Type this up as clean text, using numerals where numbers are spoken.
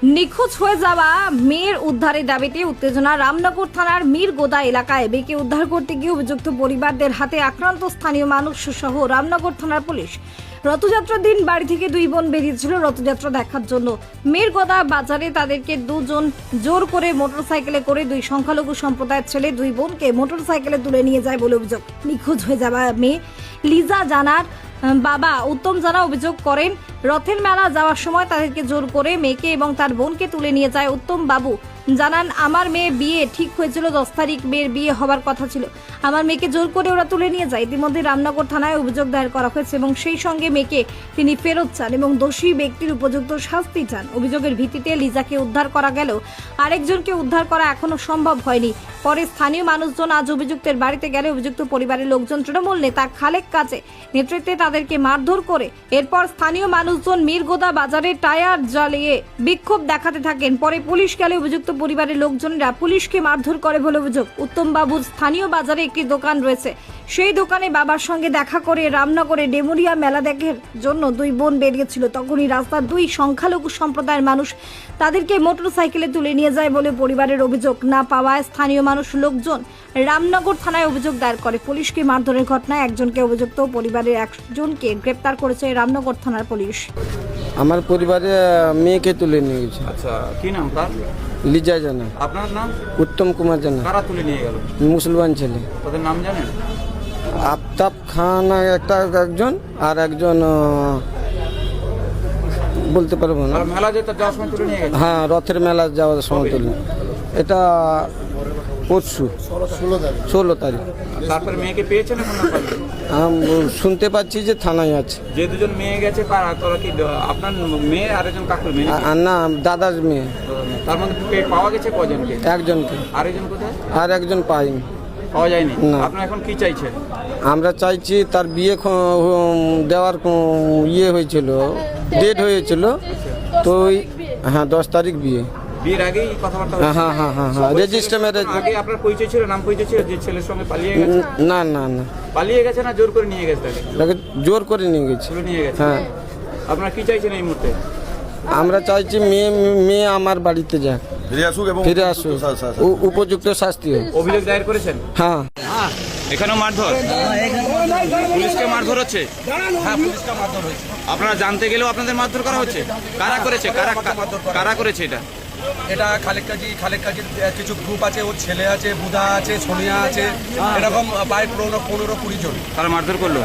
নিখোঁজ হয়ে যাওয়া মেয়ের উদ্ধারের দাবিতে উত্তেজনা রামনগর থানার মিরগোদা এলাকায়। মেয়েকে উদ্ধার করতে গিয়ে অভিযুক্ত পরিবারদের হাতে আক্রান্ত স্থানীয় মানুষ সহ রামনগর থানার পুলিশ। রথযাত্রার দিন বাড়ি থেকে দুই বোন বেরিয়েছিল রথযাত্রা দেখার জন্য। মিরগোদা বাজারে তাদেরকে দুজন জোর করে মোটরসাইকেলে করে দুই সংখ্যালঘু সম্প্রদায়ের ছেলে দুই বোনকে মোটরসাইকেলে তুলে নিয়ে যায় বলে অভিযোগ। নিখোঁজ হয়ে যাওয়া মেয়ে লিজা জানার বাবা উত্তম জানা অভিযোগ করেন, রথের মেলা যাওয়ার সময় তাদেরকে জোর করে মেয়েকে এবং তার বোনকে তুলে নিয়ে যায়। উত্তম বাবু জানান, আমার মেয়ে বিয়ে ঠিক হয়েছিল 10 তারিখ, মেয়ের বিয়ে হবার কথা ছিল, আমার মেয়েকে জোর করে ওরা তুলে নিয়ে যায়। ইতিমধ্যে রামনগর থানায় অভিযোগ দায়ের করা হয়েছে এবং সেই সঙ্গে মেয়েকে তিনি ফেরত চান এবং দোষী ব্যক্তির উপযুক্ত শাস্তি চান। অভিযোগের ভিত্তিতে লিজাকে উদ্ধার করা গেলেও আরেকজনকে উদ্ধার করা এখনো সম্ভব হয়নি। পরে স্থানীয় মানুষজন আজ অভিযুক্তের বাড়িতে গেলে অভিযুক্ত পরিবারের লোকজন তৃণমূল নেতা খালেক কাজে নেতৃত্বে তাদেরকে মারধর করে এরপর স্থানীয় মানুষজন মিরগোদা বাজারে টায়ার জ্বালিয়ে বিক্ষোভ দেখাতে থাকেন। পরে পুলিশ গেলে অভিযুক্ত পরিবারের লোকজনেরা পুলিশকে মারধর করে বলে অভিযোগ। উত্তম বাবুর স্থানীয় বাজারে একটি দোকান রয়েছে, সেই দোকানে বাবার সঙ্গে দেখা করে রামনগরে ডেমুরিয়া মেলা দেখার জন্য দুই বোন বেরিয়েছিল। তখনই রাস্তার দুই সংখ্যালঘু সম্প্রদায়ের মানুষ তাদেরকে মোটরসাইকেলে তুলে নিয়ে যায় বলে পরিবারের অভিযোগ। না পাওয়ায় স্থানীয় মানুষ লোকজন রামনগর থানায় অভিযোগ দায়ের করে। পুলিশকে মারধরের ঘটনায় একজনকে অভিযুক্ত পরিবারের একজনকে গ্রেপ্তার করেছে রামনগর থানার পুলিশ। আমার পরিবারে মেয়েকে তুলে নিয়ে গেছে। আচ্ছা, কি নাম তার? লিজা জানা। আপনার নাম? উত্তম কুমার জানা। কারা তুলে নিয়ে গেল? মুসলমান ছেলে। তাদের নাম জানেন? আফতাব খান একজন, আর একজন বলতে পারবো না। আর মেলা যেতে যাওয়ার সময় তুলে নিয়ে গেছে? হ্যাঁ, রথের মেলা যাওয়ার সময় তুলে। এটা পরশু 16 তারিখ। তারপরে মেয়েকে পেয়েছেন এখন না পাননি? শুনতে পাচ্ছি যে থানায় আছে। যে দুজন মেয়ে গেছে তারা কি আপনার মেয়ে আর একজন কাকুর মেয়ে নাকি? না, দাদার মেয়ে। তার মধ্যে পাওয়া গেছে কজনকে? একজনকে। আরেকজন কোথায়? আর একজন পাইনি, পাওয়া যায়নি। না। আপনারা এখন কি চাইছেন? আমরা চাইছি তার বিয়ে দেওয়ার ইয়ে হয়েছিল, ডেট হয়েছিল তো হ্যাঁ 10 তারিখ বিয়ে। বিয়ের আগেই কথাবার্তা হ্যাঁ হ্যাঁ হ্যাঁ হ্যাঁ রেজিস্টার ম্যারেজ। আগে আপনার পরিচয় ছিল, নাম পরিচয় ছিল যে ছেলের সঙ্গে পালিয়ে গেছে? না না না, পালিয়ে গেছে না জোর করে নিয়ে গেছে তাকে? তাকে জোর করে নিয়ে গেছে। তুলে নিয়ে গেছে। হ্যাঁ। আপনারা কি চাইছেন এই মুহূর্তে? আমরা চাইছি মেয়ে আমার বাড়িতে যাক, ফিরে আসুক, উপযুক্ত শাস্তি হোক। অভিযোগ দায়ের করেছেন? হ্যাঁ। এখানেও মারধর? পুলিশকে মারধর হচ্ছে? হ্যাঁ, পুলিশকে মারধর হচ্ছে। আপনারা জানতে গেলেও আপনাদের মারধর করা হচ্ছে? কারা করেছে? কারা করেছে এটা? এটা খালেক কাজীর কিছু গ্রুপ আছে, ওর ছেলে আছে, বুধা আছে, সোনিয়া আছে, এরকম প্রায় 15-20 জন তারা মারধর করলো।